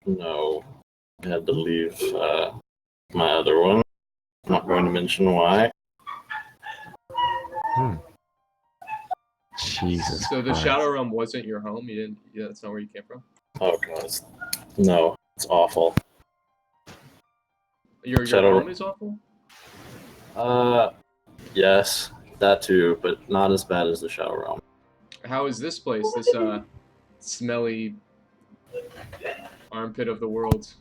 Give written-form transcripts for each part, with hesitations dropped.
No. I had to leave my other one. I'm not going to mention why. Jesus. So the Christ. Shadow Realm wasn't your home? You didn't? Yeah, that's not where you came from? Oh, God. No, it's awful. Your Shadow- home is awful? Yes, that too, but not as bad as the Shadow Realm. How is this place? This smelly armpit of the world.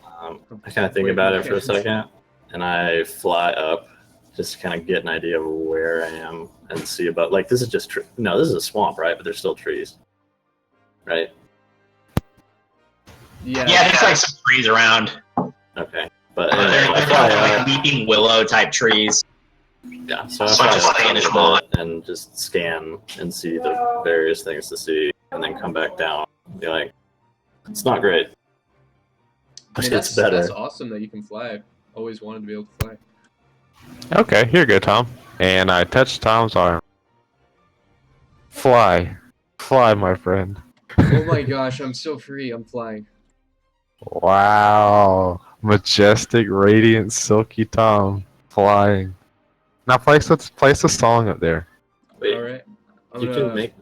I kind of think about it for a second, and I fly up just to kind of get an idea of where I am and see about, like, this is just, no, this is a swamp, right? But there's still trees, right? Yeah, there's like some trees around. Okay, but They're anyway, I kind fly of like up, weeping willow type trees. yeah, so I So fly just up vanish a mode. bit and just scan and see the various things to see, and then come back down and be like, it's not great. I mean, It's better. That's awesome that you can fly. I've always wanted to be able to fly. Okay, here you go, Tom. And I touch Tom's arm. Fly. Fly, my friend. Oh my gosh, I'm so free. I'm flying. Wow. Majestic, radiant, silky Tom. Flying. Now place a song up there. Wait, All right. I'm you gonna, can make.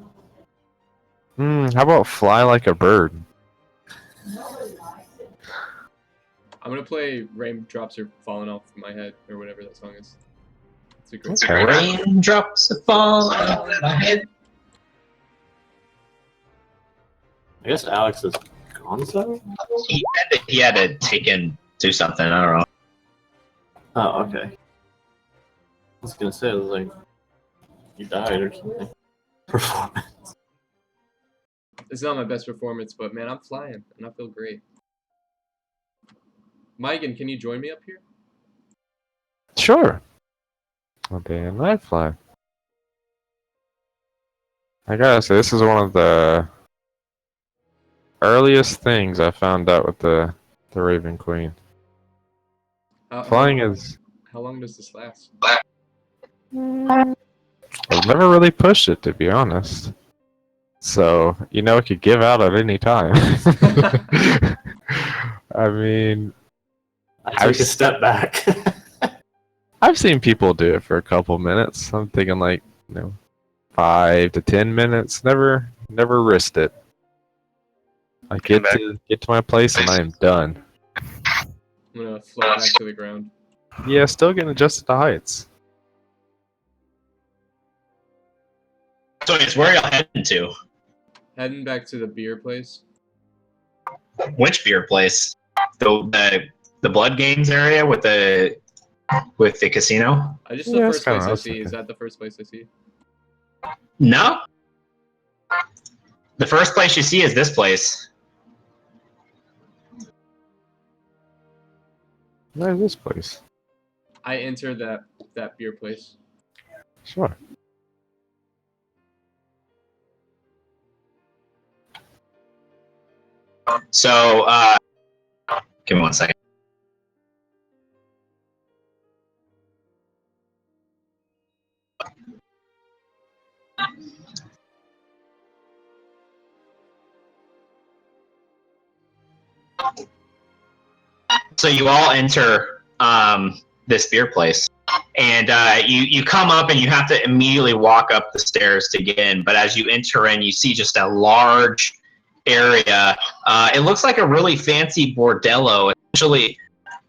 How about fly like a bird? I'm gonna play "Raindrops Are Falling Off My Head" or whatever that song is. It's a great Okay. song. Raindrops are falling on my head. I guess Alex is gone, so? He had to take in do something. I don't know. Oh, okay. I was gonna say, I was like, you died or something. Performance. It's not my best performance, but man, I'm flying and I feel great. Mygen, can you join me up here? Sure. A day in life fly. I gotta say, this is one of the earliest things I found out with the Raven Queen. Flying is. How long does this last? I've never really pushed it, to be honest. So, it could give out at any time. I mean, I took a step back. I've seen people do it for a couple minutes. I'm thinking 5 to 10 minutes. Never risked it. I get to my place and I am done. I'm gonna float back to the ground. Yeah, still getting adjusted to heights. So it's where y'all heading to? Heading back to the beer place. Which beer place? The Blood Games area with the casino? The Yeah, that's first kinda place what I I was see. Is thinking. that the first place I see? No. The first place you see is this place. Where's this place? I enter that beer place. Sure. So, give me 1 second. So you all enter this beer place, and you come up and you have to immediately walk up the stairs to get in. But as you enter in, you see just a large area. It looks like a really fancy bordello. Essentially,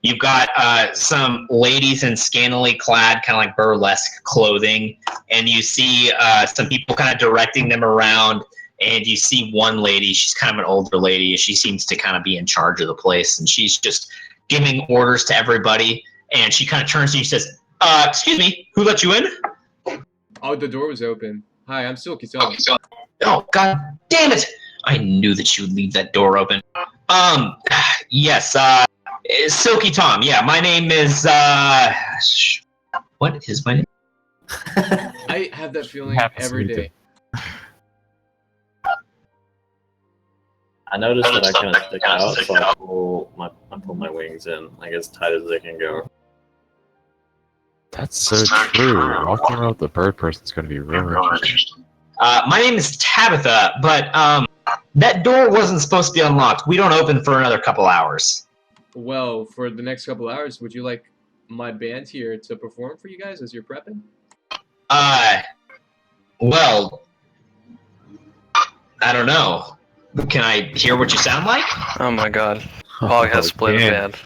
you've got some ladies in scantily clad, kind of like burlesque clothing, and you see some people kind of directing them around. And you see one lady, she's kind of an older lady. She seems to kind of be in charge of the place, and she's just giving orders to everybody. And she kind of turns to you and says, excuse me, who let you in? Oh, the door was open. Hi, I'm Silky Tom. Oh, god damn it! I knew that you would leave that door open. Yes, Silky Tom. Yeah, my name is, what is my name? I have that feeling every day. I noticed that I kind of stick out, so I pull my wings in, like as tight as they can go. That's so true. Walking around with the bird person's going to be really interesting. My name is Tabitha, but That door wasn't supposed to be unlocked. We don't open for another couple hours. Well, for the next couple hours, would you like my band here to perform for you guys as you're prepping? Well, I don't know. Can I hear what you sound like? Oh my god. Pog has split a band.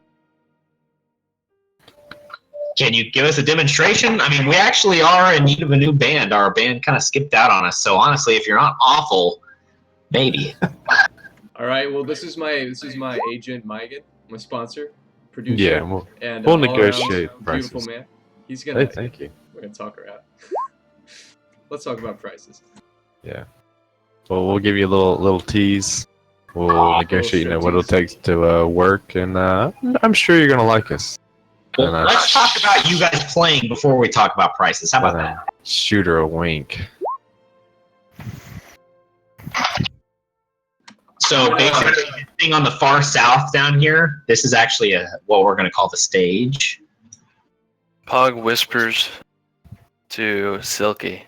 Can you give us a demonstration? I mean, we actually are in need of a new band. Our band kind of skipped out on us. So honestly, if you're not awful, maybe. All right. Well, this is my agent Mygen, my sponsor, producer, Yeah, and we'll all-around negotiate beautiful prices. man. He's Hey, gonna. thank you. We're gonna talk her out. Let's talk about prices. Yeah. Well, we'll give you a little tease. We'll negotiate, what it'll take to work, and I'm sure you're gonna like us. Well, let's talk about you guys playing before we talk about prices. How about that? Shoot her a wink. So basically, the thing on the far south down here, this is actually what we're going to call the stage. Pog whispers to Silky.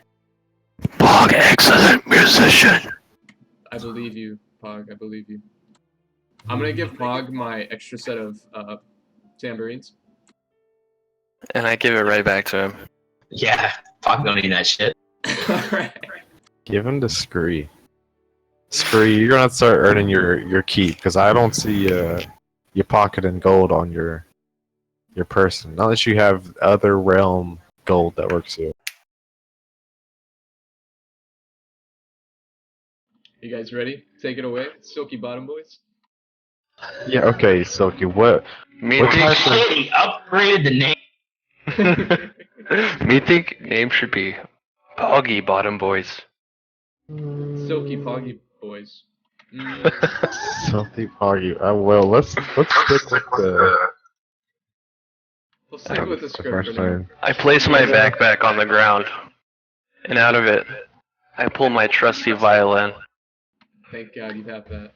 Pog, excellent musician. I believe you, Pog. I believe you. I'm gonna give Pog my extra set of tambourines. And I give it right back to him. Yeah, Pog don't need that shit. Alright. Give him to Scree. Scree, you're gonna have to start earning your keep, because I don't see you pocketing gold on your person, unless you have other realm gold that works here. You guys ready? Take it away, Silky Bottom Boys. Yeah. Okay, Silky. What Me What think, type of- He upgraded the name. me think name should be Poggy Bottom Boys. Silky Poggy Boys. Mm. Silky Poggy? Well, let's stick with the We'll stick with the script first for now. name. I place my backpack on the ground, and out of it, I pull my trusty violin. Thank God you have that.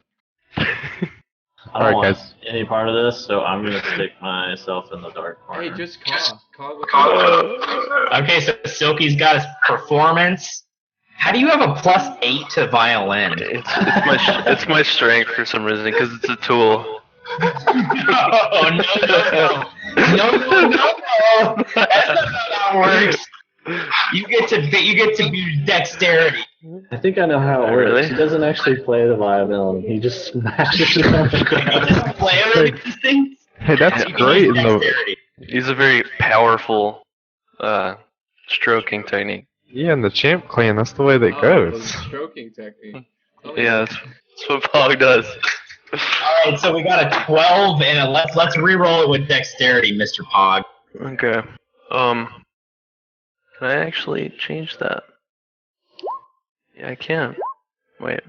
I don't Alright, want guys. any part of this, so I'm gonna stick myself in the dark corner. Hey, just caw. Caw with Okay, so Silky's got his performance. How do you have a +8 to violin? It's my strength for some reason, because it's a tool. Oh, no. That's not how that works. You get to be dexterity. I think I know how it Really? works. He doesn't actually play the violin. He just smashes it on the You ground. just play over these things. Hey, that's You can great. use In the, dexterity. He's a very powerful stroking technique. yeah, in the champ clan, that's the way that the goes. stroking technique. Tell me Yeah, about that's what Pog does. All right, so we got a 12 and a let's re-roll it with dexterity, Mr. Pog. Okay. Can I actually change that? Yeah, I can. Wait.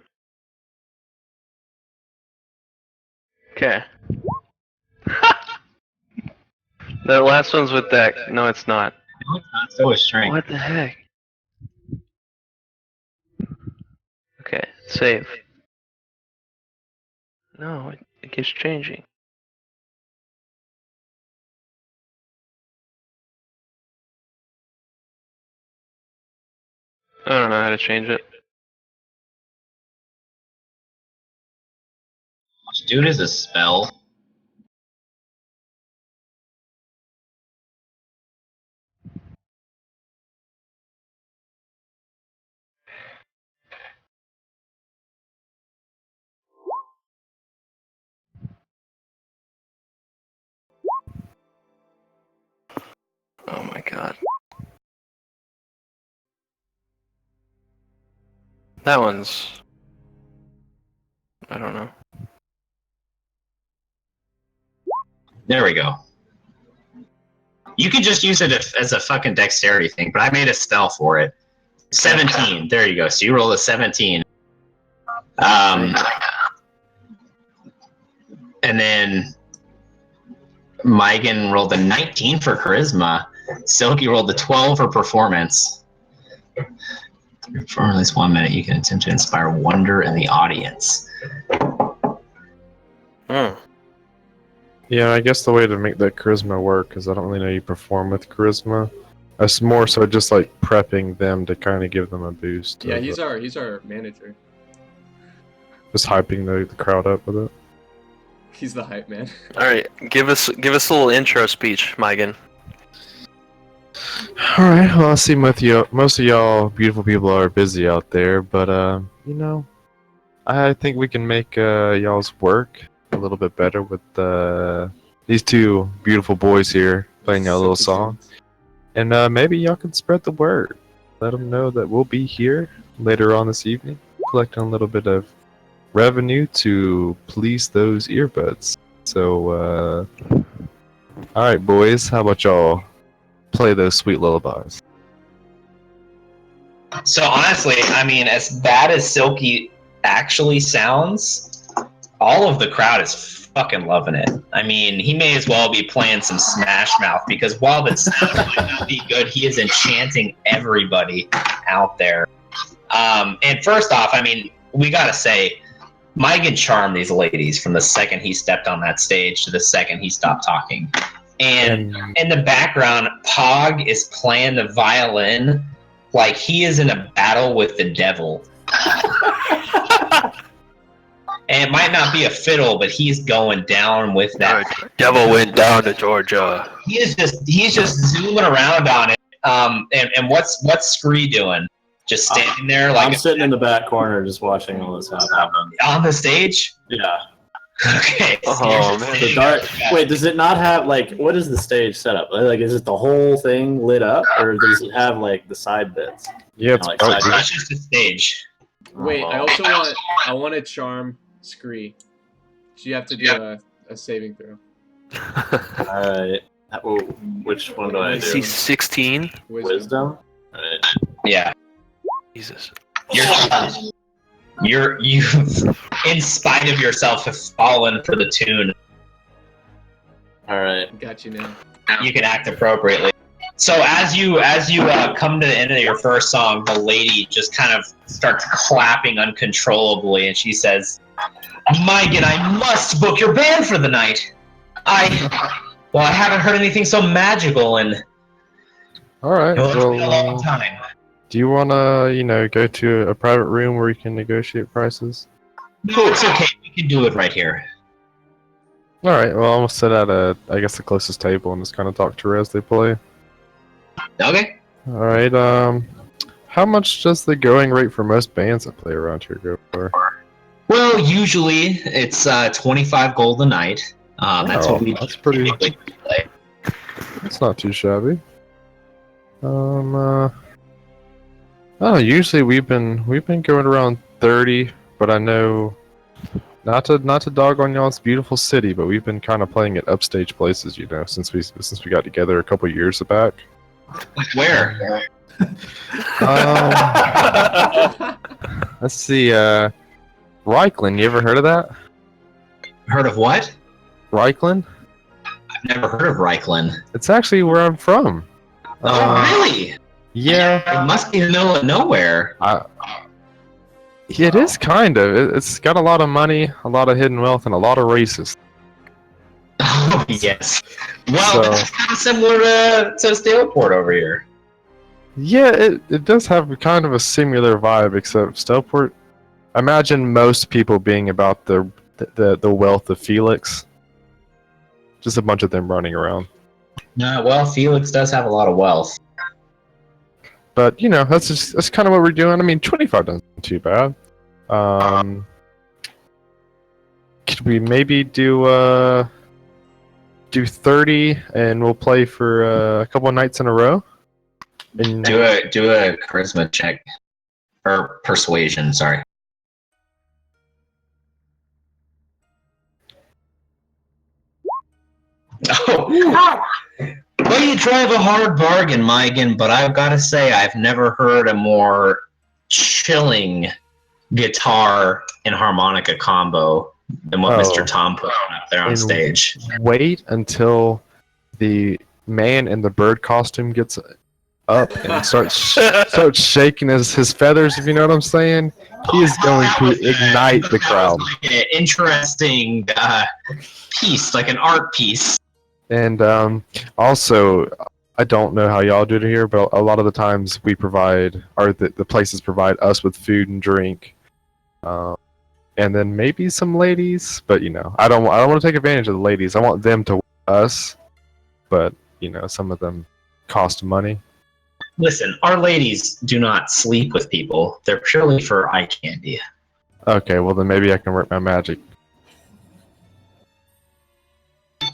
Okay. That last one's with deck. No, it's not. No, it's not. So is strength. What the heck? Okay, save. No, it keeps changing. I don't know how to change it. Dude is a spell. Oh my god. That one's... I don't know. There we go. You could just use it as a fucking dexterity thing, but I made a spell for it. 17. There you go. So you roll a 17. And then Mygen rolled a 19 for charisma. Silky rolled a 12 for performance. For at least 1 minute, you can attempt to inspire wonder in the audience. Hmm. Yeah, I guess the way to make that charisma work is I don't really know you perform with charisma. It's more so just like prepping them to kind of give them a boost. Yeah, he's our manager. Just hyping the crowd up with it. He's the hype man. All right, give us a little intro speech, Mygen. All right. Well, I see most of y'all beautiful people are busy out there, but you know, I think we can make y'all's work a little bit better with these two beautiful boys here playing y'all a little song, and maybe y'all can spread the word. Let them know that we'll be here later on this evening, collecting a little bit of revenue to please those earbuds. So, all right, boys, how about y'all play those sweet lullabies? So honestly, I mean, as bad as Silky actually sounds, all of the crowd is fucking loving it. I mean, he may as well be playing some Smash Mouth because while the sound might not be good, he is enchanting everybody out there. And first off, I mean, we gotta say, Mygen charmed these ladies from the second he stepped on that stage to the second he stopped talking. And in the background, Pog is playing the violin like he is in a battle with the devil. And it might not be a fiddle, but he's going down with that. Devil went down to Georgia. He's just zooming around on it. And what's Scree doing? Just standing there like I'm sitting in the back corner just watching all this happen. on the stage? Yeah. Okay. Oh, man. The dark. Wait, does it not have like what is the stage setup? Like, is it the whole thing lit up, or does it have like the side bits? Yeah, You know, like side It's just a stage. Wait, I also want to charm Scree. So you have to do a saving throw. All right. Which one do I I see do? 16. Wisdom. All right. Yeah. Jesus. You in spite of yourself have fallen for the tune. All right. Got you now. You can act appropriately. So as you come to the end of your first song, the lady just kind of starts clapping uncontrollably, and she says, "Mygen, I must book your band for the night. I haven't heard anything so magical in all right. a long Well, time." do you wanna, go to a private room where you can negotiate prices? No, it's okay. We can do it right here. All right. Well, I'm gonna sit at I guess the closest table and just kind of talk to her as they play. Okay. All right. How much does the going rate for most bands that play around here go for? Well, usually it's 25 gold a night. That's what we That's pretty. typically play. It's not too shabby. Oh, usually we've been going around 30, but I know not to dog on y'all's beautiful city, but we've been kind of playing at upstage places, since we got together a couple years back. Where? Let's see, Reichland. You ever heard of that? Heard of what? Reichland? I've never heard of Reichland. It's actually where I'm from. Really? Yeah. It must be in the middle of nowhere. It is kind of. It's got a lot of money, a lot of hidden wealth, and a lot of racists. Oh, yes. Well, So- it's kind of similar to Staleport over here. Yeah, it does have kind of a similar vibe, except Steelport. Imagine most people being about the wealth of Felix. Just a bunch of them running around. No, well, Felix does have a lot of wealth. But that's kind of what we're doing. I mean, 25 doesn't seem too bad. Could we maybe do 30, and we'll play for a couple of nights in a row? And Do a charisma check. Or persuasion, sorry. Oh. Well, you drive a hard bargain, Mygen, but I've got to say, I've never heard a more chilling guitar and harmonica combo than what Mr. Tom put on up there on And stage. wait until the man in the bird costume gets up and starts shaking his feathers, if you know what I'm saying. He is going to ignite the crowd. Like an interesting piece, like an art piece. And also, I don't know how y'all do it here, but a lot of the times we provide, or the places provide us with food and drink. and then maybe some ladies. But I don't want to take advantage of the ladies. I want them to us, but some of them cost money. Listen, our ladies do not sleep with people. They're purely for eye candy. Okay, well then maybe I can work my magic.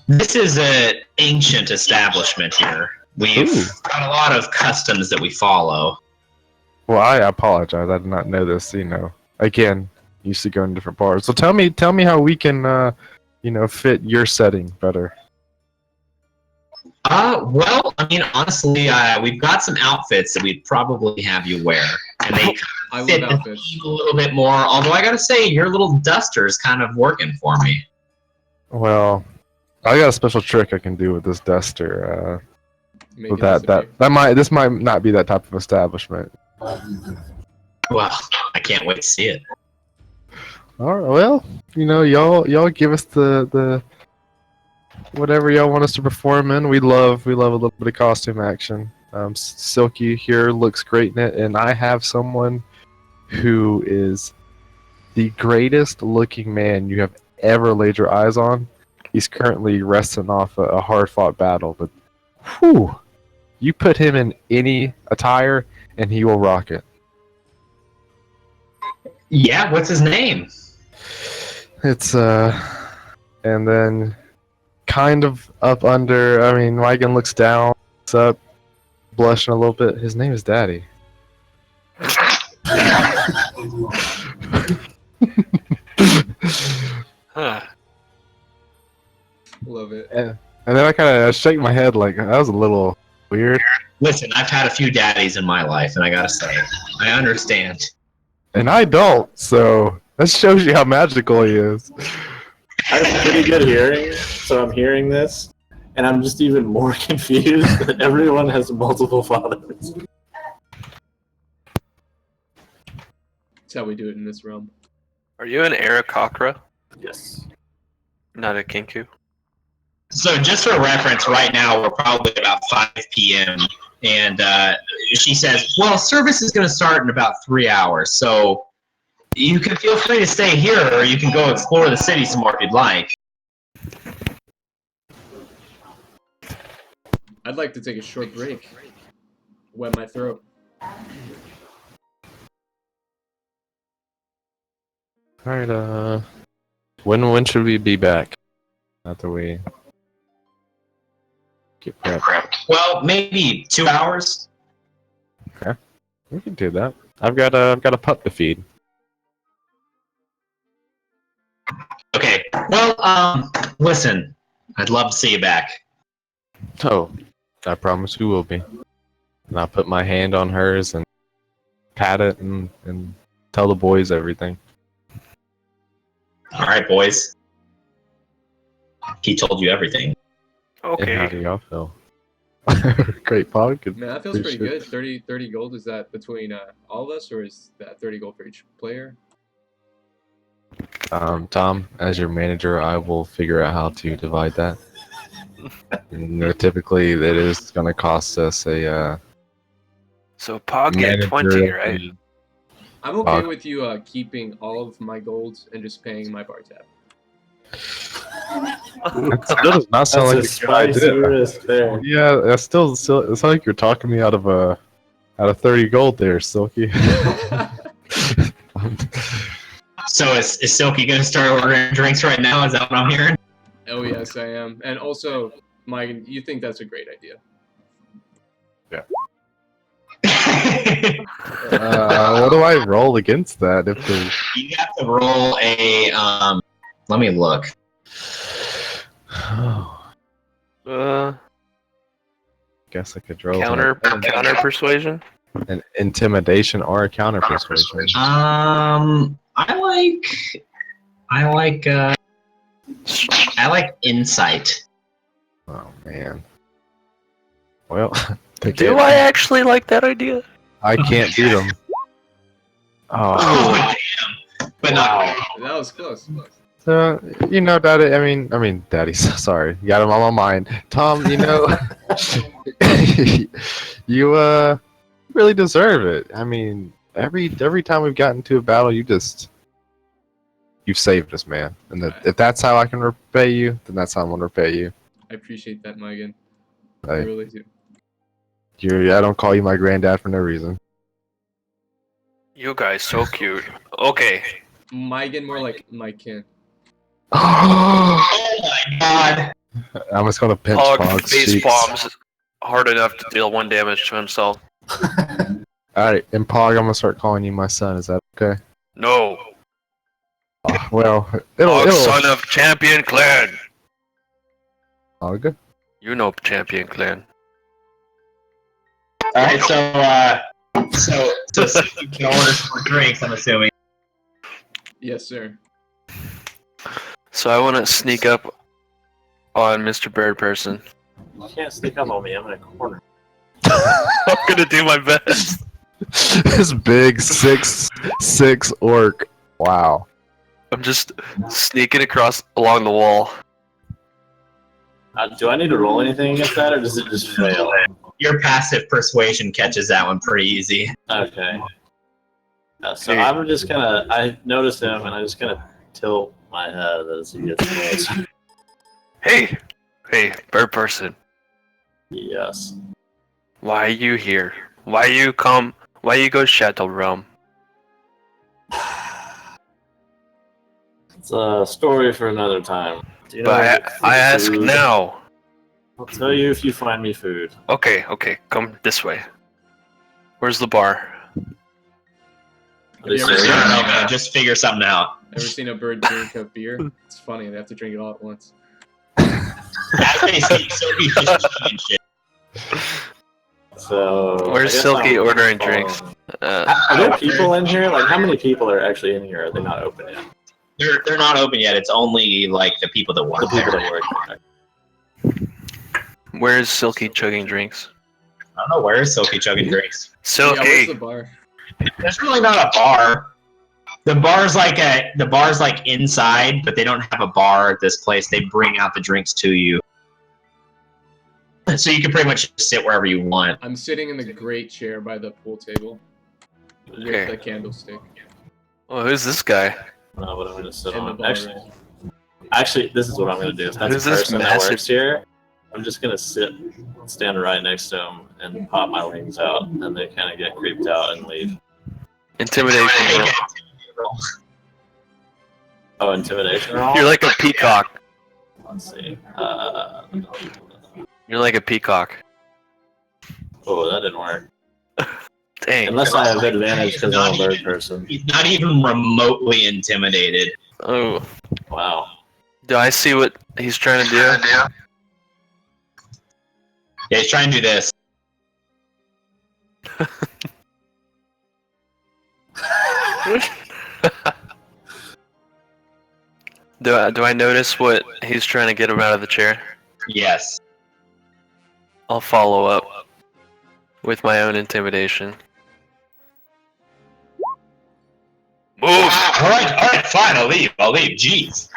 This is an ancient establishment here. We've Ooh. got a lot of customs that we follow. Well, I apologize. I did not know this. Again, used to go in different bars. So tell me how we can, fit your setting better. Well, I mean, honestly, we've got some outfits that we'd probably have you wear, and they I fit love the outfits. theme a little bit more. Although I gotta say, your little duster is kind of working for me. Well, I got a special trick I can do with this duster. Make With it disappear. this might not be that type of establishment. Well, I can't wait to see it. All right, well, y'all give us the whatever y'all want us to perform in. We love a little bit of costume action. Silky here looks great in it, and I have someone who is the greatest looking man you have ever laid your eyes on. He's currently resting off a hard fought battle, but whew, you put him in any attire and he will rock it. Yeah, what's his name? It's and then kind of up under. I mean, Mygen looks down, looks up, blushing a little bit. His name is Daddy. Huh. Love it. And then I kind of shake my head like that was a little weird. Listen, I've had a few daddies in my life, and I gotta say, I understand. And I don't, so that shows you how magical he is. I have pretty good hearing, so I'm hearing this, and I'm just even more confused that everyone has multiple fathers. That's how we do it in this realm. Are you an Aarakocra? Yes. Not a Kinku? So, just for reference, right now we're probably about 5 p.m. And she says, "Well, service is going to start in about 3 hours, so you can feel free to stay here, or you can go explore the city some more if you'd like." I'd like to take a short break. Wet my throat. All right. When should we be back? After we get prepped. Well, maybe 2 hours. We can do that. I've got a pup to feed. Okay. Well, listen, I'd love to see you back. Oh, I promise we will be. And I'll put my hand on hers and pat it and tell the boys everything. All right, boys. He told you everything. And how Okay. do y'all feel? Great pod. Man, that feels pretty Appreciate good. 30 gold, is that between all of us, or is that 30 gold for each player? Tom, as your manager, I will figure out how to divide that. Typically, it is going to cost us a So Pog get 20, right? fee. I'm okay with you keeping all of my golds and just paying my bar tab. That still does not sound like That's a a good idea. spicy risk there. Yeah, that's still it's like you're talking me out of 30 gold there, Silky. So is Silky gonna start ordering drinks right now? Is that what I'm hearing? Oh yes, I am. And also, Mike, you think that's a great idea? What do I roll against that? If the You have to roll a let me look. guess I could roll Counter persuasion. an intimidation or a counter persuasion. I like insight. Oh man. Well, Do I actually like that idea? I can't beat them. Oh, Oh damn! But not. That was close. Daddy. I mean, Daddy. Sorry, you got him on my mind. Tom, you really deserve it. I mean, every time we've gotten to a battle, you just you've saved us, man. And if that's how I can repay you, then that's how I'm gonna repay you. I appreciate that, Mygen. I Like, really do. I don't call you my granddad for no reason. You guys so cute. Okay. Mygen, more like Mykin. I'm Oh my god. just gonna pinch Pog Pog's face cheeks. bombs hard enough to deal 1 damage to himself. Alright, and Pog, I'm gonna start calling you my son. Is that okay? No. Well, Pog, it'll son of Champion Clan. Pog. You know Champion Clan. All right, so you can order some drinks. I'm assuming. Yes, sir. So I want to sneak up on Mr. Bird Person. You can't sneak up on me. I'm in a corner. I'm gonna do my best. This big 6'6" orc. Wow. I'm just sneaking across along the wall. Do I need to roll anything against that, or does it just fail? Your passive persuasion catches that one pretty easy. Okay. So Hey. I'm just gonna. I notice him, and I'm just gonna tilt my head as he gets close. Hey, Bird Person. Yes. Why are you here? Why you come? Why you go Shadow Realm? It's a story for another time. Do you know But where to get I ask food? now. I'll tell you if you find me food. Okay, come this way. Where's the bar? Have you They ever say- seen, I don't know, man. Just figure something out. ever seen a bird drink a beer? It's funny. They have to drink it all at once. As they see Sophie just eating shit. So. Where's I guess Silky I'm ordering following. drinks? Are there people in here? Like, how many people are actually in here? Are they not open yet? They're not open yet. It's only like the people that The work people there. that work there. Where's Silky chugging drinks? I don't know where is Sophie chugging drinks. Yeah, where's Silky! the bar? There's really not a bar. The bar's like inside, but they don't have a bar at this place. They bring out the drinks to you, so you can pretty much sit wherever you want. I'm sitting in the great chair by the pool table with Okay. the candlestick Oh, who's this guy? No, but I'm gonna sit in the on. bar. Actually, this is what I'm gonna do. If that's Who's a this person that massive- works here, I'm just gonna stand right next to him, and pop my wings out, and they kind of get creeped out and leave. Intimidation roll. Oh, intimidation roll. You're like a peacock. Let's see. You're like a peacock. Oh, that didn't work. Dang. Unless I have advantage because I'm a bird person. He's not even remotely intimidated. Oh. Wow. Do I see what he's trying to do? Yeah, he's trying to do this. Do I notice what he's trying to get him out of the chair? Yes. I'll follow up with my own intimidation. Move! All right, fine. I'll leave. Jeez.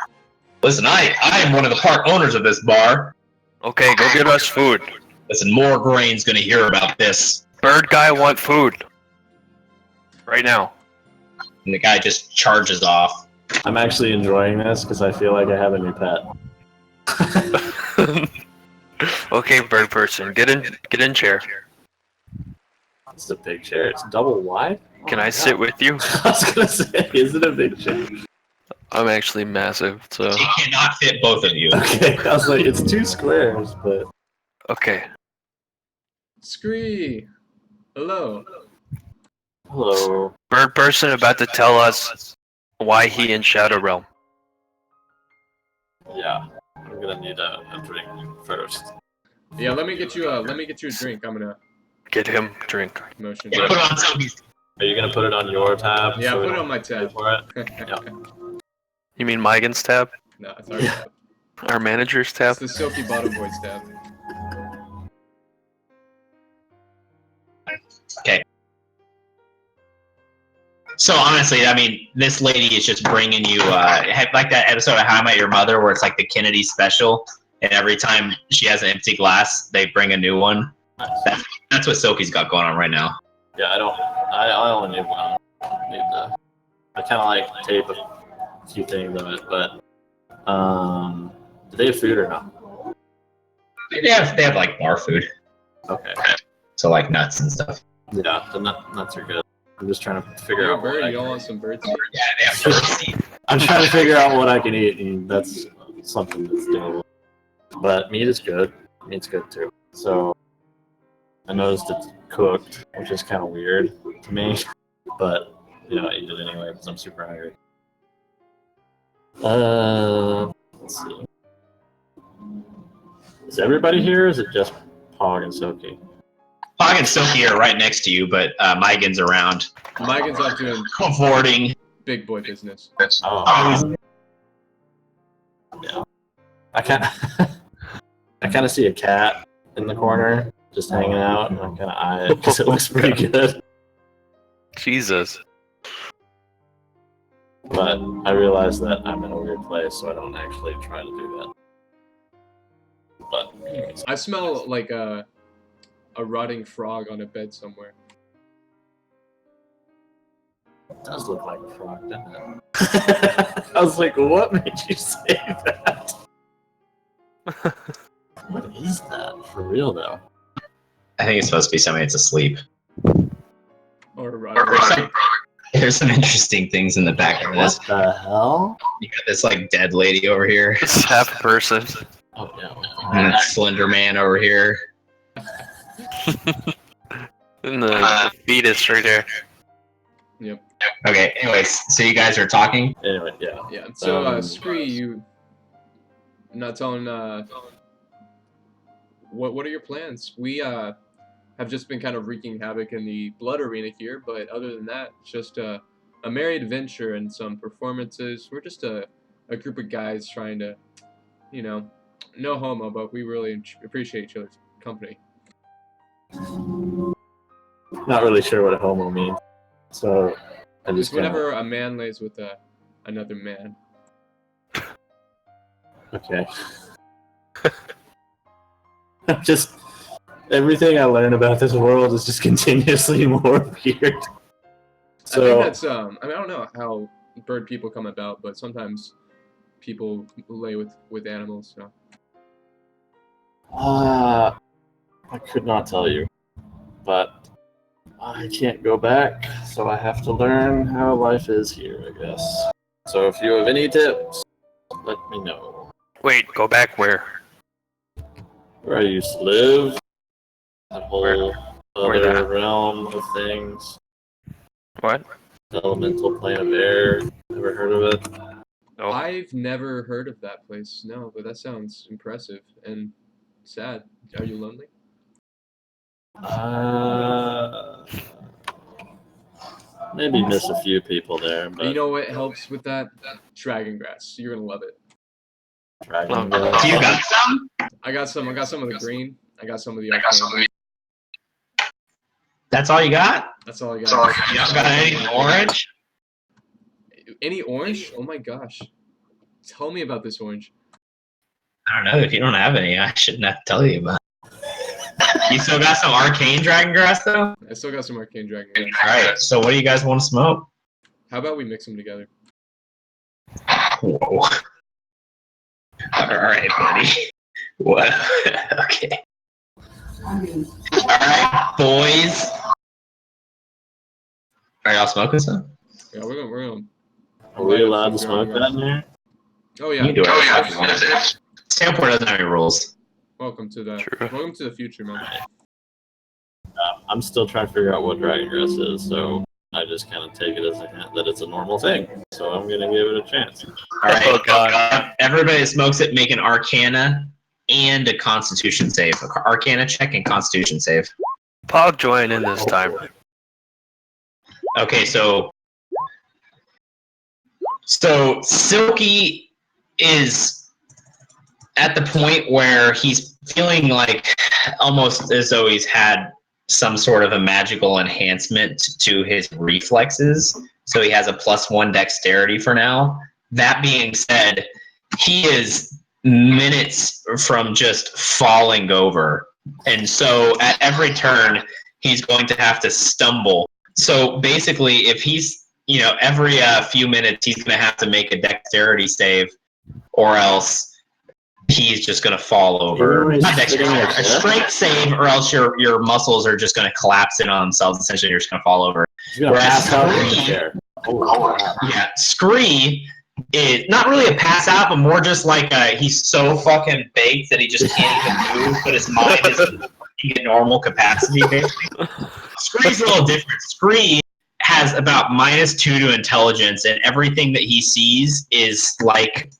Listen, I am one of the part owners of this bar. Okay, go get us food. Listen, more grain's gonna hear about this. Bird guy want food. Right now. And the guy just charges off. I'm actually enjoying this because I feel like I have a new pet. Okay, bird person, get in chair. It's a big chair. It's double wide. Can Oh I my sit God. with you? I was gonna say, is it a big chair? I'm actually massive, so It cannot fit both of you. Okay, I was like, it's 2 squares, but okay. Scree! Hello. hello. Bird person about to tell us why he in Shadow Realm. Yeah, I'm gonna need a drink first. Yeah, let me get you a drink. I'm gonna Get him drink. motion. Yeah, put it on Sophie's. Are you gonna put it on your tab? Yeah, so we put it don't on my pay tab. for it? You mean Mygen's tab? No, it's our tab. Our manager's tab? It's the Silky Bottom Boys tab. Okay. So honestly, I mean, this lady is just bringing you, like that episode of How I Met Your Mother where it's like the Kennedy special, and every time she has an empty glass, they bring a new one. That's what Silky's got going on right now. Yeah, I only need one. I kind of like tape few things of it, but do they have food or not? They have like bar food, Okay. so like nuts and stuff. Yeah, the nuts are good. I'm just trying to figure You're a out what bird. I You don't can want some bird seed? Yeah, they have turkey. I'm trying to figure out what I can eat, and that's something that's doable. But meat is good. Meat's good too. So I noticed it's cooked, which is kind of weird to me, but I eat it anyway because I'm super hungry. Let's see. Is everybody here? Or is it just Pog and Soki? Pog and Silky are right next to you, but Mygen's around. Mygen's off doing Cavorting. big boy business. Oh. Yeah. I kind of see a cat in the corner just hanging out, and I kind of eye it because it looks pretty good. Jesus. But I realize that I'm in a weird place, so I don't actually try to do that. But anyways. I smell like a rotting frog on a bed somewhere. It does look like a frog, doesn't it? I was like, what made you say that? What is that? For real, though? I think it's supposed to be somebody that's asleep. Or a rotting frog. There's some interesting things in the back of this. What the hell? You got this like dead lady over here, It's half a person. Oh, yeah. and a slender man over here. And the fetus right there. Yep. Okay, anyways, so you guys are talking? Anyway, yeah. Yeah. So, Scree, you not telling what are your plans? We have just been kind of wreaking havoc in the blood arena here, but other than that, it's just a merry adventure and some performances. We're just a group of guys trying to, no homo, but we really appreciate each other's company. Not really sure what a homo means, so I It's just kinda, whenever a man lays with another man. okay. Just everything I learn about this world is just continuously more weird. So I think that's I don't know how bird people come about, but sometimes people lay with animals. So I could not tell you, but I can't go back, so I have to learn how life is here, I guess. So if you have any tips, let me know. Wait, go back where? Where I used to live, that whole Where other that? realm of things, What? elemental plane of air. Ever heard of it? No. I've never heard of that place. No, but that sounds impressive and sad. Are you lonely? Maybe miss a few people there, but You know what helps with that? Dragon grass. You're gonna love it. Dragon Do you got some? I got some of the green. I got some of the arcane. That's all you got? That's all I got. You don't got any orange? Any orange? Oh my gosh. Tell me about this orange. I don't know. If you don't have any, I shouldn't have to tell you about it. You still got some arcane dragon grass, though? I still got some arcane dragon grass. Alright, so what do you guys want to smoke? How about we mix them together? Whoa. Alright, buddy. What? Okay. Alright, boys. Are y'all smoking some? Yeah, we're gonna. Are we allowed to smoke that in here? Oh yeah. You can do it. Singapore doesn't have any rules. Welcome to the True. welcome to the future, man. I'm still trying to figure out what dragon grass is, so I just kind of take it as a hint that it's a normal thing. So I'm gonna give it a chance. Alright, Oh, God. everybody that smokes it, make an Arcana and a Constitution save. Arcana check and Constitution save. Pog join in this time. Okay, so Silky is at the point where he's feeling like almost as though he's had some sort of a magical enhancement to his reflexes. So he has a +1 dexterity for now. That being said, he is minutes from just falling over. And so at every turn, he's going to have to stumble. So basically, if he's every few minutes he's going to have to make a dexterity save, or else he's just going to fall over. Not dexterity, a strength save, or else your muscles are just going to collapse in on themselves. Essentially, you're just going to fall over. He's gonna pass out in the chair. Yeah, Scree is not really a pass out, but more just like he's so fucking baked that he just can't even move, but his mind is working at normal capacity, basically. Scree's a little different. Scree has about -2 to intelligence, and everything that he sees is like,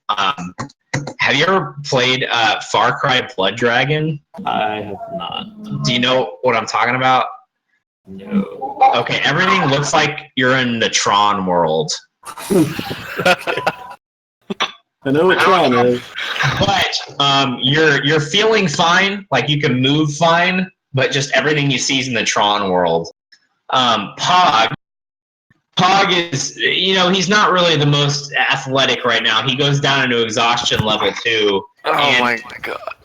have you ever played Far Cry Blood Dragon? I have not. Do you know what I'm talking about? No. Okay, everything looks like you're in the Tron world. I know what Tron is. But you're feeling fine, like you can move fine, but just everything you see is in the Tron world. Pog is, he's not really the most athletic right now. He goes down into exhaustion level 2. Oh my god.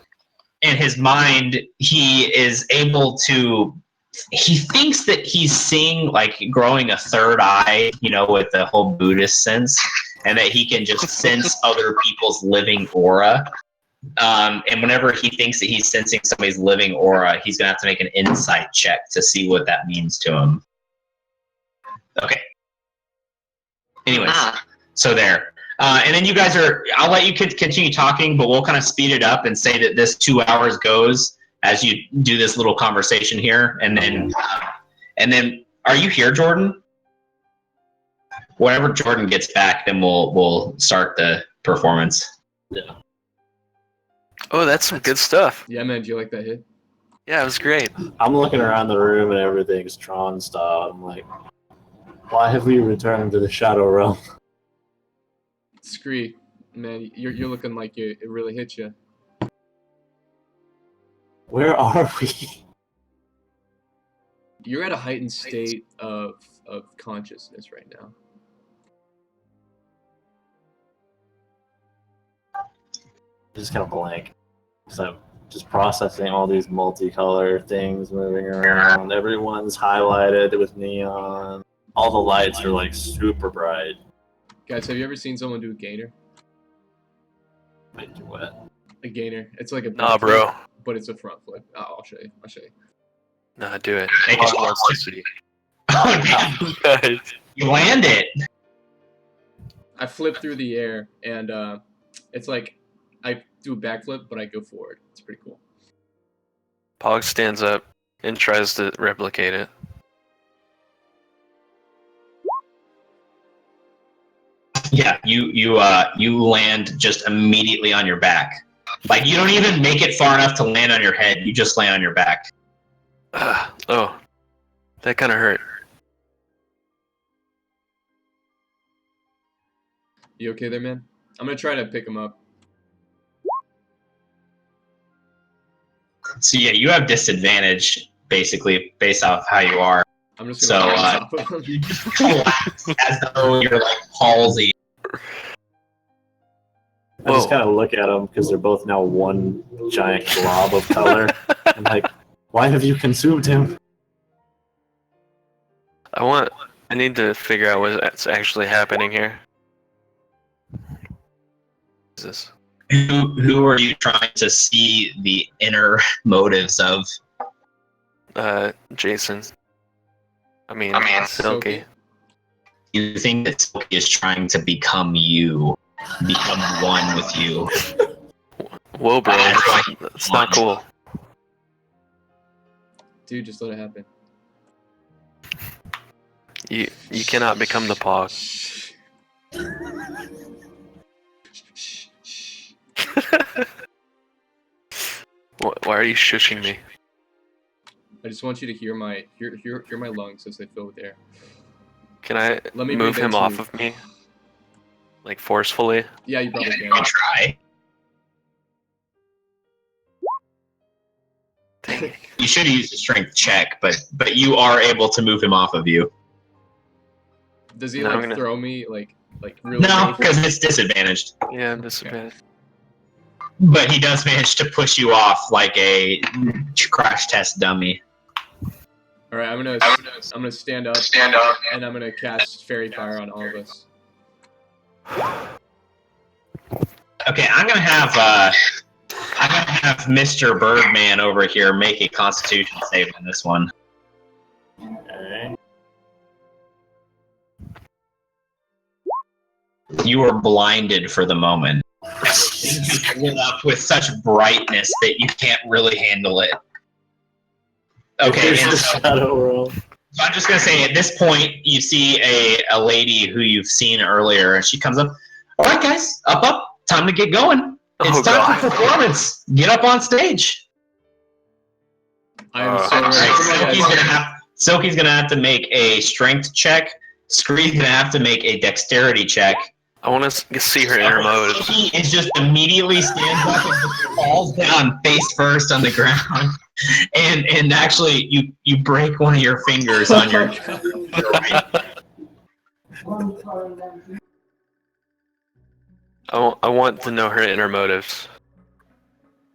And his mind, he is able to, he thinks that he's seeing, like, growing a third eye, with the whole Buddhist sense, and that he can just sense other people's living aura. And whenever he thinks that he's sensing somebody's living aura, he's going to have to make an insight check to see what that means to him. Okay. Anyways, so there. And then you guys I'll let you continue talking, but we'll kind of speed it up and say that this 2 hours goes as you do this little conversation here. And then, are you here, Jordan? Whenever Jordan gets back, then we'll start the performance. Yeah. Oh, that's some good stuff. Yeah, man. Do you like that hit? Yeah, it was great. I'm looking around the room and everything's Tron style. I'm like, why have we returned to the Shadow Realm? Scree, man, you're looking like it really hit you. Where are we? You're at a heightened state of consciousness right now. Just kind of blank. Because I'm just processing all these multicolor things moving around. Everyone's highlighted with neon. All the lights are like super bright. Guys, have you ever seen someone do a gainer? Wait, do what? A gainer. It's like a Nah, bro. flip, but it's a front flip. I'll show you. Nah, do it. Make I it want to see. Oh, damn. You land it. I flip through the air, and it's like I do a backflip, but I go forward. It's pretty cool. Pog stands up and tries to replicate it. Yeah, you land just immediately on your back. Like, you don't even make it far enough to land on your head. You just land on your back. Oh, that kind of hurt. You okay there, man? I'm gonna try to pick him up. So yeah, you have disadvantage basically based off how you are. I'm just gonna on top of him. You just collapse as though you're like palsy. I just kind of look at them because they're both now one giant glob of color. I'm like, why have you consumed him? I need to figure out what's actually happening here. What is this? Who are you trying to see the inner motives of? Jason. I mean Silky. You think that Silky is trying to become you, become one with you? Whoa, bro, that's not cool. Dude, just let it happen. You cannot become the Pog. Why are you shushing me? I just want you to hear my lungs as they fill with air. Can I Let me move breathe him into off you. of me? Like forcefully? Yeah, you probably You can. can try. Dang it. You should use a strength check, but you are able to move him off of you. Does he No, like I'm gonna- throw me like really? No, really because it's disadvantaged. Yeah, I'm disadvantaged. But he does manage to push you off like a crash test dummy. All All right, I'm gonna stand up, and I'm gonna cast Fairy Fire on all of us. Okay, I'm gonna have Mr. Birdman over here make a Constitution save on this one. Okay. You are blinded for the moment. It's lit up with such brightness that you can't really handle it. Okay, Here's and the so shadow world. I'm just gonna say at this point you see a lady who you've seen earlier, and she comes up. All right, guys, up, time to get going. It's time for performance. Get up on stage. I am so All ready. right, Silky's gonna have to make a strength check. Scree's gonna have to make a dexterity check. I want to see her inner motives. Silky is just immediately stands up and just falls down face first on the ground, and actually you break one of your fingers on your. I want to know her inner motives.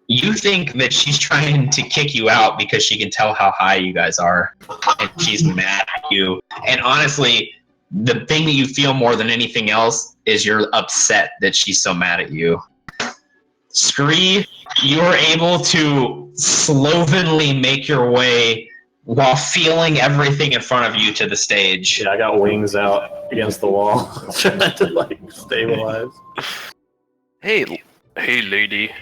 You think that she's trying to kick you out because she can tell how high you guys are, and she's mad at you. And honestly, the thing that you feel more than anything else is you're upset that she's so mad at you. Scree, you're able to slovenly make your way while feeling everything in front of you to the stage. Yeah, I got wings out against the wall, trying to like stabilize. Hey, lady.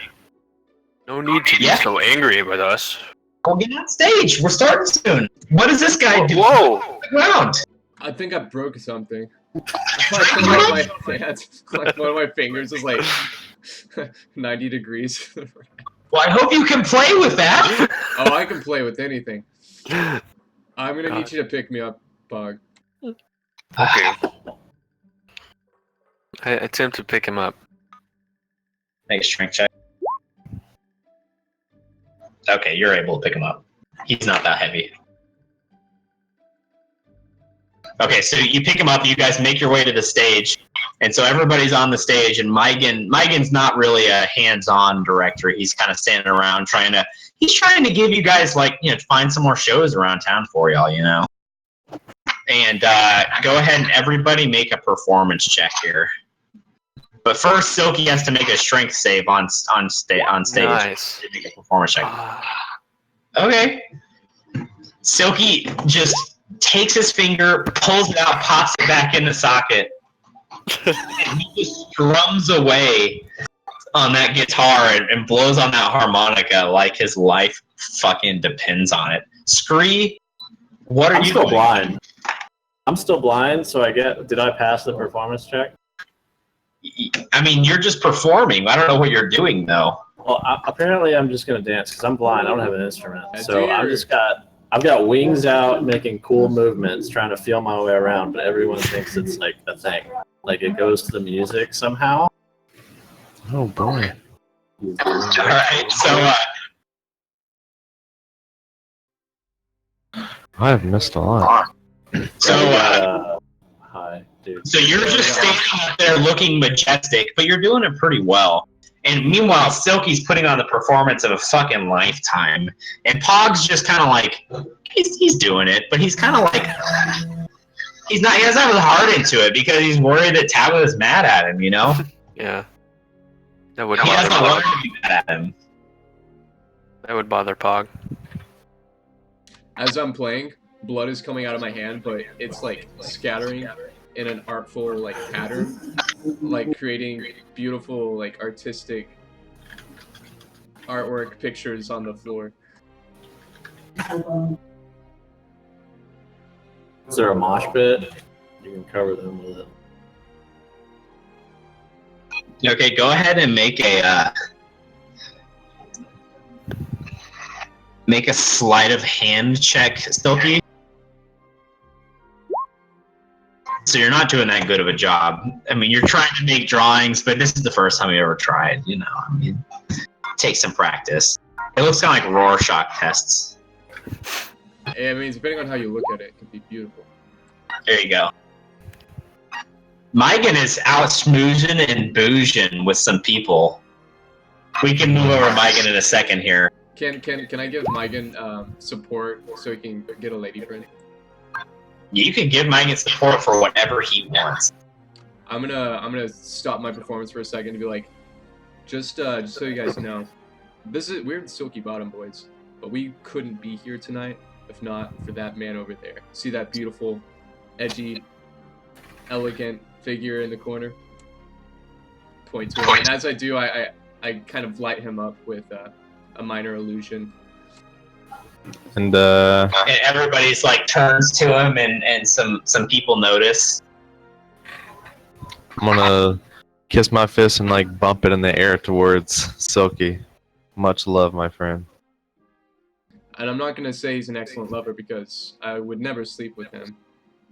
No need to be so angry with us. Go get on stage. We're starting soon. What does this guy do? Whoa! On the ground? I think I broke something. Like one of my fingers is like 90 degrees. Well, I hope you can play with that. Oh, I can play with anything. I'm gonna need you to pick me up, Bog. Okay. I attempt to pick him up. Make a strength check. Okay, you're able to pick him up. He's not that heavy. Okay, so you pick him up, you guys make your way to the stage, and so everybody's on the stage, and Mygen's not really a hands-on director. He's kind of standing around trying to give you guys, like, you know, find some more shows around town for y'all, you know. And go ahead and everybody make a performance check here. But first, Silky has to make a strength save on stage. Nice. Make a performance check. Okay. Silky just takes his finger, pulls it out, pops it back in the socket, and he just strums away on that guitar and blows on that harmonica like his life fucking depends on it. Scree, what are I'm you still doing? blind. I'm still blind, so did I pass the performance check? I mean, you're just performing. I don't know what you're doing, though. Well, apparently I'm just gonna dance because I'm blind. I don't have an instrument, so Dude. I've got wings out, making cool movements, trying to feel my way around. But everyone thinks it's like a thing, like it goes to the music somehow. Oh boy. All right, so I've missed a lot. Hi, dude. So you're just standing up there looking majestic, but you're doing it pretty well. And meanwhile, Silky's putting on the performance of a fucking lifetime. And Pog's just kind of like, he's doing it, but he's kind of like, he doesn't have his heart into it because he's worried that Tabitha's mad at him, you know? Yeah. That would He bother doesn't want Pog. her to be mad at him. That would bother Pog. As I'm playing, blood is coming out of my hand, but it's like scattering in an artful like pattern, like creating beautiful like artistic artwork pictures on the floor. Is there a mosh pit? You can cover them with it. Okay, go ahead and make a sleight of hand check, Silky. So you're not doing that good of a job. I mean, you're trying to make drawings, but this is the first time you ever tried, you know. I mean, take some practice. It looks kind of like Rorschach tests. I mean, depending on how you look at it, it could be beautiful. There you go. Mygen is out smoozing and boozing with some people. We can move over Mygen in a second here. Can I give Mygen support so he can get a lady friend? You can give Mygen support for whatever he wants. I'm gonna stop my performance for a second to be like, just so you guys know, we're the Silky Bottom Boys, but we couldn't be here tonight if not for that man over there. See that beautiful, edgy, elegant figure in the corner? Point to him, and as I do, I kind of light him up with a minor illusion. And And everybody's like turns to him, and some people notice. I'm gonna kiss my fist and like bump it in the air towards Silky. Much love, my friend. And I'm not gonna say he's an excellent lover because I would never sleep with him.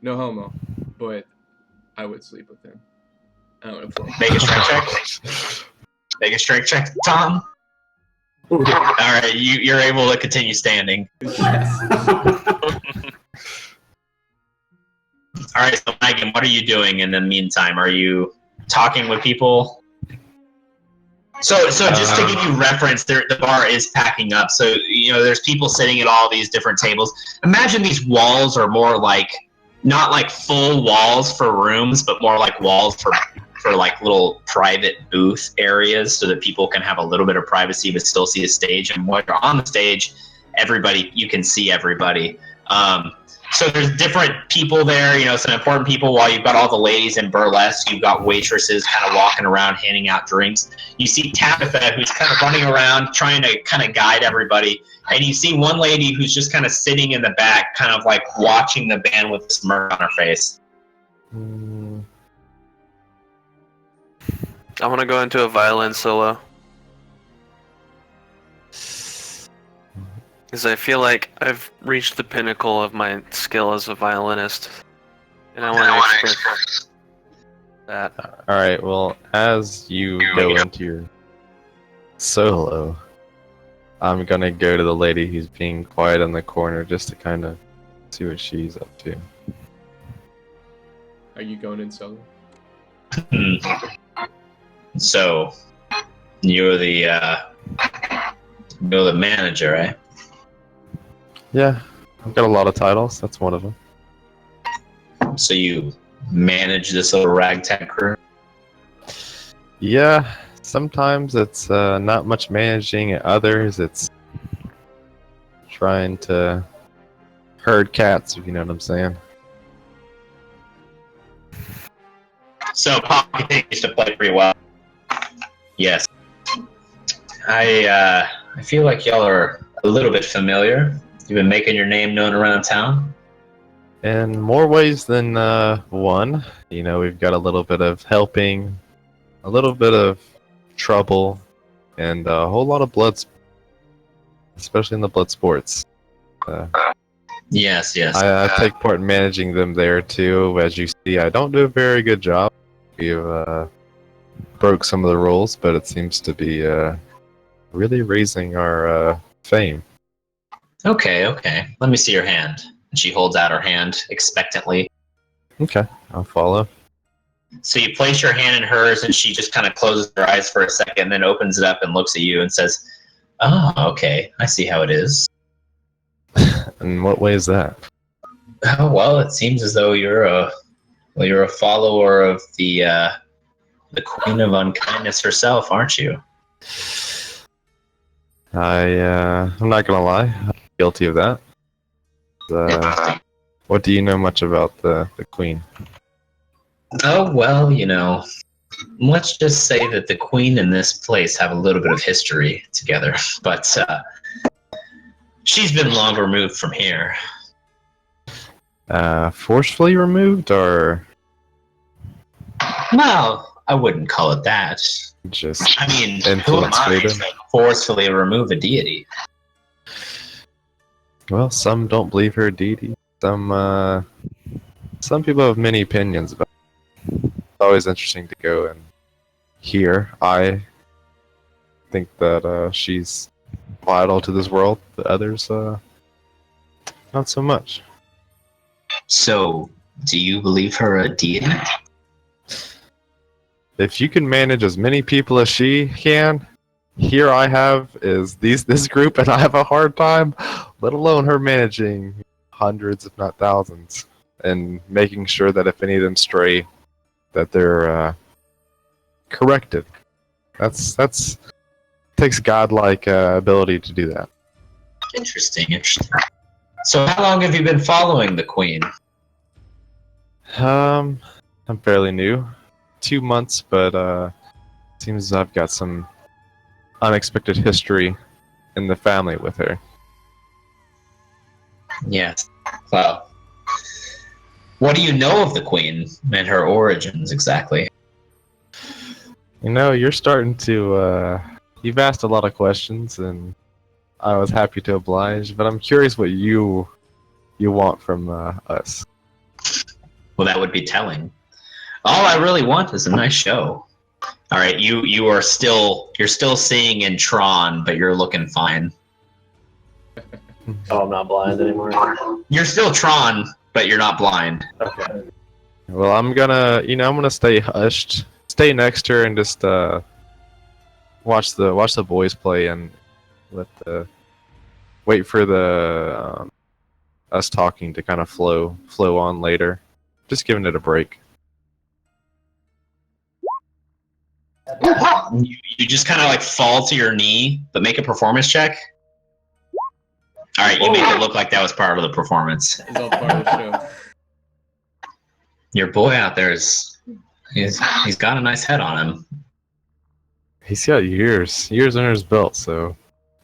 No homo, but I would sleep with him. I don't know. Make a strength check. Make a strength check, Tom. All right, you're able to continue standing. Yes. All right, so Megan, what are you doing in the meantime? Are you talking with people? So just to give you reference, the bar is packing up. So there's people sitting at all these different tables. Imagine these walls are more like not like full walls for rooms, but more like walls for like little private booth areas, so that people can have a little bit of privacy but still see the stage. And when you're on the stage, you can see everybody. So there's different people there, some important people. While you've got all the ladies in burlesque, you've got waitresses kind of walking around handing out drinks. You see Tabitha, who's kind of running around trying to kind of guide everybody. And you see one lady who's just kind of sitting in the back, kind of like watching the band with a smirk on her face. I want to go into a violin solo. Because I feel like I've reached the pinnacle of my skill as a violinist. And I want to express that. Alright, well, as you go into your solo, I'm gonna go to the lady who's being quiet in the corner just to kind of see what she's up to. Are you going in solo? So, you're the manager, right? Yeah, I've got a lot of titles. That's one of them. So you manage this little ragtag crew? Yeah, sometimes it's not much managing. At others, it's trying to herd cats, if you know what I'm saying. So Pop continues to play pretty well. Yes. I feel like y'all are a little bit familiar. You've been making your name known around town? In more ways than one. We've got a little bit of helping, a little bit of trouble, and a whole lot of blood, especially in the blood sports. Yes. I take part in managing them there too. As you see, I don't do a very good job. We've broke some of the rules, but it seems to be really raising our fame. Okay. Let me see your hand. And she holds out her hand expectantly. Okay, I'll follow. So you place your hand in hers, and she just kind of closes her eyes for a second, then opens it up and looks at you and says, "Oh, okay. I see how it is." In what way is that? Oh, well, it seems as though you're a follower of the Queen of Unkindness herself, aren't you? I'm not gonna lie, I'm guilty of that. What do you know much about the Queen? Oh, well, let's just say that the Queen and this place have a little bit of history together, but she's been long removed from here. Forcefully removed, or Well, I wouldn't call it that. just I mean, who am influence I freedom? to forcefully remove a deity? Well, some don't believe her deity. Some people have many opinions about it. It's always interesting to go and hear. I think that she's vital to this world, but others, not so much. So, do you believe her a deity? If you can manage as many people as she can, here I have is this group, and I have a hard time, let alone her managing hundreds, if not thousands, and making sure that if any of them stray, that they're corrected. That's takes godlike ability to do that. Interesting. So how long have you been following the queen? I'm fairly new, 2 months, but seems I've got some unexpected history in the family with her. Yes. Well, what do you know of the queen and her origins exactly? You know, you're starting to. You've asked a lot of questions, and I was happy to oblige. But I'm curious what you want from us. Well, that would be telling. All I really want is a nice show. All right, you're still seeing in Tron, but you're looking fine. Oh, I'm not blind anymore. You're still Tron, but you're not blind. Okay. Well, I'm gonna stay hushed, stay next to her, and just watch the boys play, and wait for the us talking to kind of flow on later. Just giving it a break. You just kind of like fall to your knee, but make a performance check. All right, you made it look like that was part of the performance. It's all part of the show. Your boy out there he's got a nice head on him. He's got years under his belt, so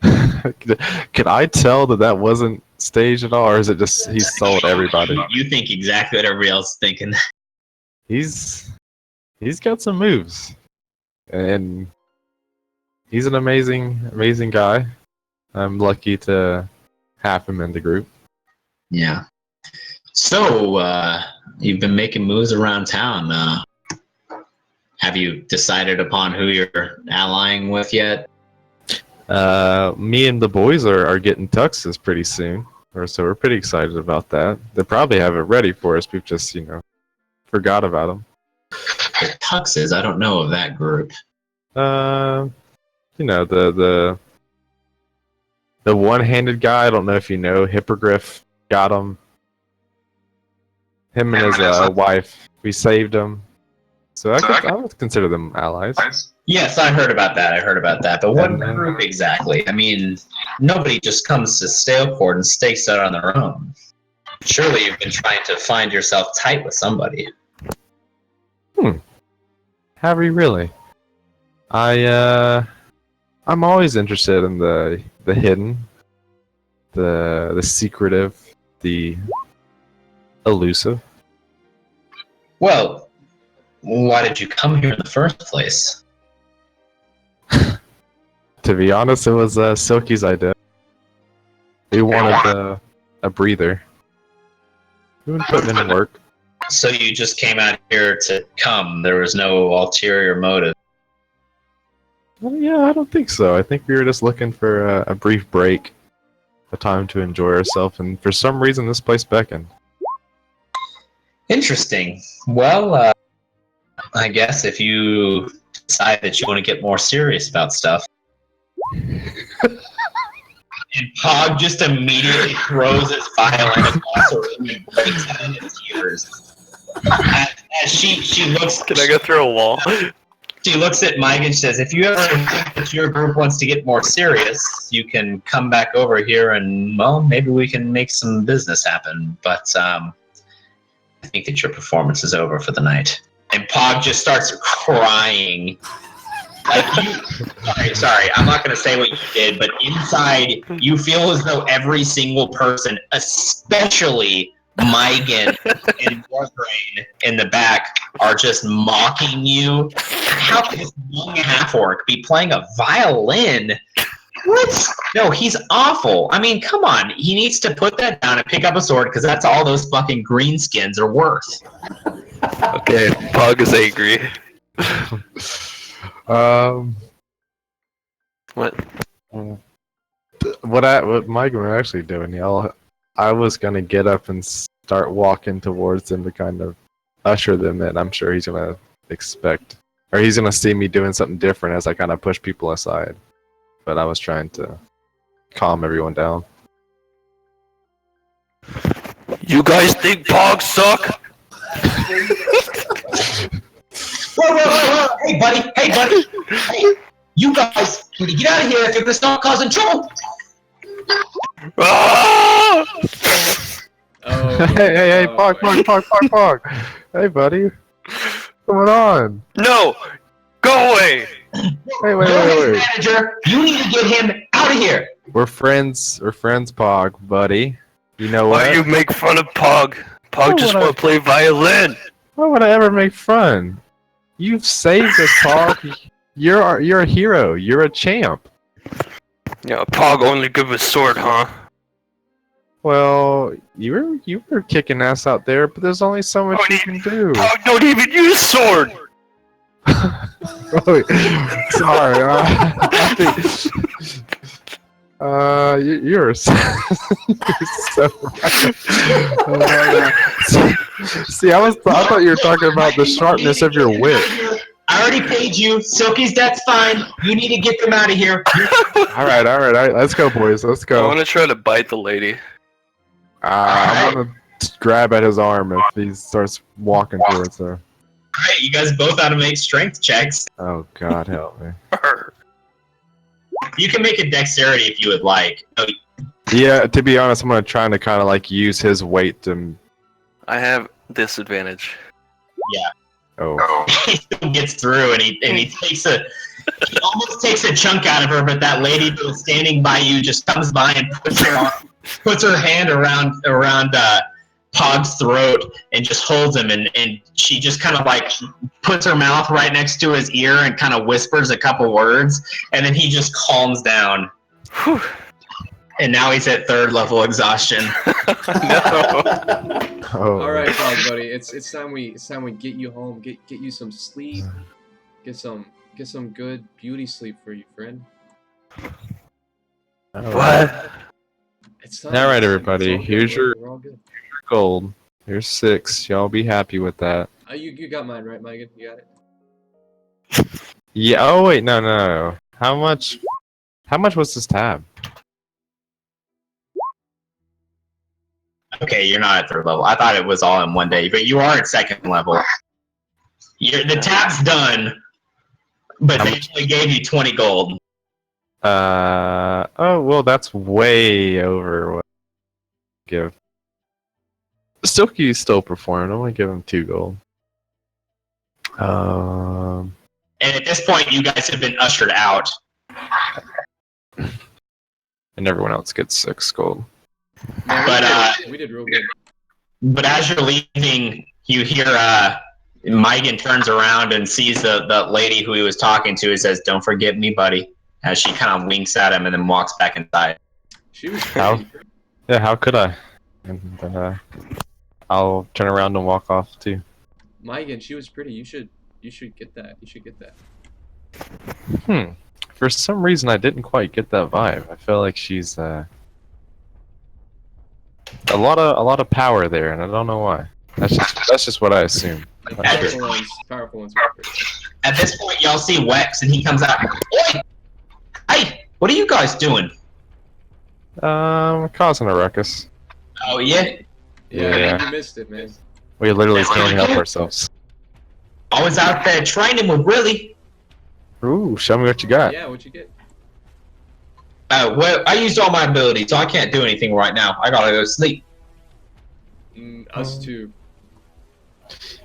could I tell that wasn't staged at all, or is it just he sold everybody? You think exactly what everybody else is thinking. He's got some moves, and he's an amazing guy. I'm lucky to have him in the group. Yeah. So, you've been making moves around town. Have you decided upon who you're allying with yet? Me and the boys are getting tuxes pretty soon, so we're pretty excited about that. They probably have it ready for us. We've just, forgot about them. The Tuxes? I don't know of that group. The one-handed guy. I don't know if you know. Hippogriff got him. Him and his wife. We saved him. So I would consider them allies. Yes, I heard about that. But what group exactly? I mean, nobody just comes to Staleport and stakes out on their own. Surely you've been trying to find yourself tight with somebody. Have we really? I'm always interested in the hidden, the secretive, the elusive. Well, why did you come here in the first place? To be honest, it was Silky's idea. We wanted a breather. We would put him in work. So you just came out here to come. There was no ulterior motive. Well, yeah, I don't think so. I think we were just looking for a brief break, a time to enjoy ourselves, and for some reason this place beckoned. Interesting. Well, I guess if you decide that you want to get more serious about stuff. And Pog just immediately throws his violin across the room and breaks out into tears. As she looks... Can I go through a wall? She looks at Mike and says, if you ever think that your group wants to get more serious, you can come back over here and, well, maybe we can make some business happen. But I think that your performance is over for the night. And Pog just starts crying. Like sorry, I'm not going to say what you did, but inside you feel as though every single person, especially Mygen and Wargrain in the back, are just mocking you. How can this young half-orc be playing a violin? What? No, he's awful. I mean, come on. He needs to put that down and pick up a sword, because that's all those fucking greenskins are worth. Okay, Pug is angry. What? What Mike were actually doing, y'all. I was gonna get up and start walking towards them to kind of usher them in. I'm sure he's gonna expect, or he's gonna see me doing something different as I kind of push people aside. but I was trying to calm everyone down. You guys think pogs suck? Whoa! Hey, buddy! Hey, you guys, can you get out of here if you're gonna start causing trouble? Ah! Oh. Hey, Pog. Hey, buddy. What's going on? No! Go away! Wait. Manager, you need to get him out of here. We're friends, Pog, buddy. You know Why what? you make fun of Pog? Pog just want to play violin. Why would I ever make fun? You've saved us, Pog. You're a hero. You're a champ. Yeah, Pog only good with sword, huh? Well, you were kicking ass out there, but there's only so much you can do. Pog don't even use sword! Oh, sorry. I think, you're so, you're so right. See, I thought you were talking about the sharpness of your wit. I already paid you. Silky's debt's fine. You need to get them out of here. All right. Let's go, boys. Let's I go. want to try to bite the lady. I'm gonna grab at his arm if he starts walking towards her. Alright, you guys both ought to make strength checks. Oh God, help me. You can make a dexterity if you would like. Oh, Yeah, to be honest, I'm gonna try to kind of like use his weight to. I have disadvantage. Oh. he still gets through, and he almost takes a chunk out of her, but that lady who was standing by you just comes by and puts her hand around Pog's throat and just holds him, and she just kind of like puts her mouth right next to his ear and kind of whispers a couple words, and then he just calms down. Whew. And now he's at 3rd level exhaustion. No. Oh. All right, Pog, buddy. It's time we get you home. Get you some sleep. Get some good beauty sleep for you, friend. What? It's All right, everybody. It's all good. Here's your We're all good. gold. Here's 6. Y'all be happy with that. You got mine, right, Megan? You got it. Yeah. Oh wait, no. How much was this tab? Okay, you're not at 3rd level. I thought it was all in one day, but you are at 2nd level. The tab's done, but they only gave you 20 gold. Oh well, that's way over what I give. Silky's still performing. I'm gonna give him 2 gold. And at this point, you guys have been ushered out. And everyone else gets 6 gold. Man, But we did real good. but as you're leaving, you hear Mygen turns around and sees the lady who he was talking to. He says, "Don't forget me, buddy." As she kind of winks at him and then walks back inside. She was How? pretty. Yeah, how could I? And then I'll turn around and walk off too. Megan, she was pretty. You should get that. You should get that. For some reason, I didn't quite get that vibe. I feel like she's a lot of power there, and I don't know why. That's just what I assume. I'm not sure. Powerful ones. At this point, y'all see Wex, and he comes out. Oi! Hey, what are you guys doing? Causing a ruckus. Oh yeah, Yeah. You missed it, man. We literally can't help ourselves. I was out there training with Willie. Ooh, show me what you got. Yeah, what'd you get? Well, I used all my abilities, so I can't do anything right now. I gotta go sleep. Us too.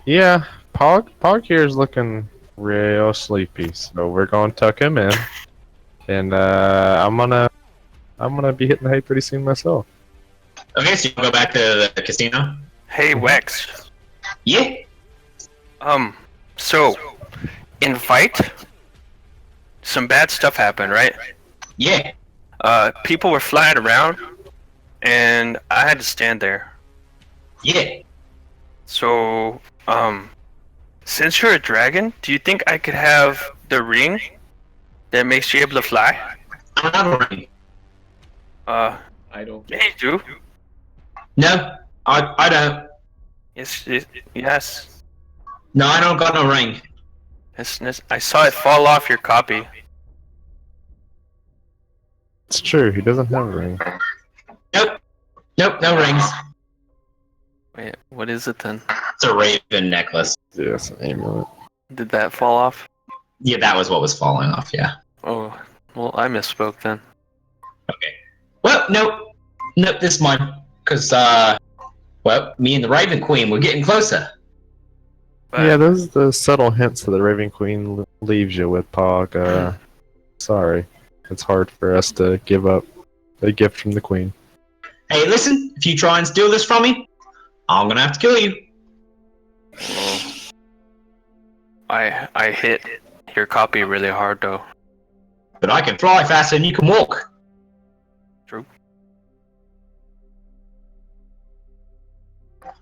Yeah, Pog here is looking real sleepy, so we're gonna tuck him in, and I'm gonna be hitting the hay pretty soon myself. Okay, so you go back to the casino. Hey, Wex. Yeah. So, in fight, some bad stuff happened, right? Yeah. People were flying around, and I had to stand there. Yeah. So, since you're a dragon, do you think I could have the ring that makes you able to fly? I don't have a ring. I don't. Yeah, you do. No, I don't. Yes. No, I don't got no ring. I saw it fall off your copy. That's true. He doesn't have a ring. Nope. Nope, no rings. Wait, what is it then? It's a raven necklace. Yes, an amulet. Did that fall off? Yeah, that was what was falling off, yeah. Oh, well, I misspoke then. Okay. Well, nope. Nope, this is mine. Because, well, me and the Raven Queen, we're getting closer. But Yeah, those are the subtle hints that the Raven Queen leaves you with, Pog. Sorry. It's hard for us to give up a gift from the Queen. Hey, listen, if you try and steal this from me, I'm gonna have to kill you. I hit your copy really hard though. But I can fly faster than you can walk. True.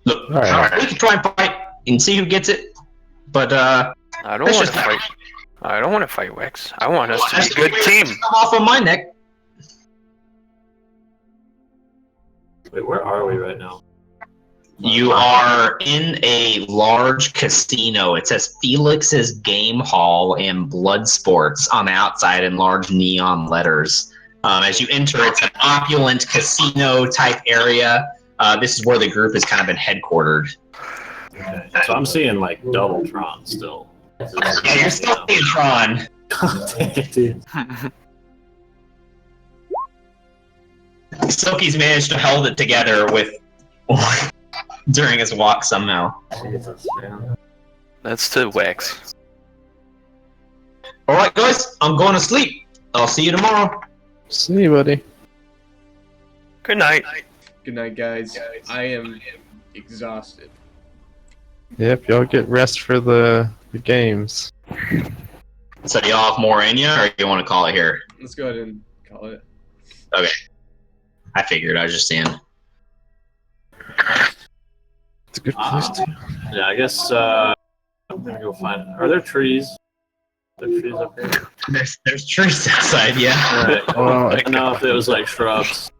Look, Alright. we can try and fight and see who gets it. But, I don't Let's want to just- fight. I don't want to fight Wex. I want us to that's be a good team. come off on my neck. Wait, where are we right now? You are in a large casino. It says Felix's Game Hall and Blood Sports on the outside in large neon letters. As you enter, it's an opulent casino type area. This is where the group has kind of been headquartered. Okay. So I'm seeing like double Tron still. Yeah, you're still seeing Tron. God dang it, dude. Silky's managed to hold it together with during his walk somehow. Jesus, man. That's to Wex. All right, guys, I'm going to sleep. I'll see you tomorrow. See you, buddy. Good night. Good night, guys. I am exhausted. Yep, y'all get rest for the games. So do y'all have more in you, or you want to call it here? Let's go ahead and call it. Okay. I figured. I was just saying. It's a good place to. Yeah, I guess I'm gonna go find. Are there trees? Are there trees up here? There's trees outside, yeah. Alright. Well, I don't know if it was like shrubs.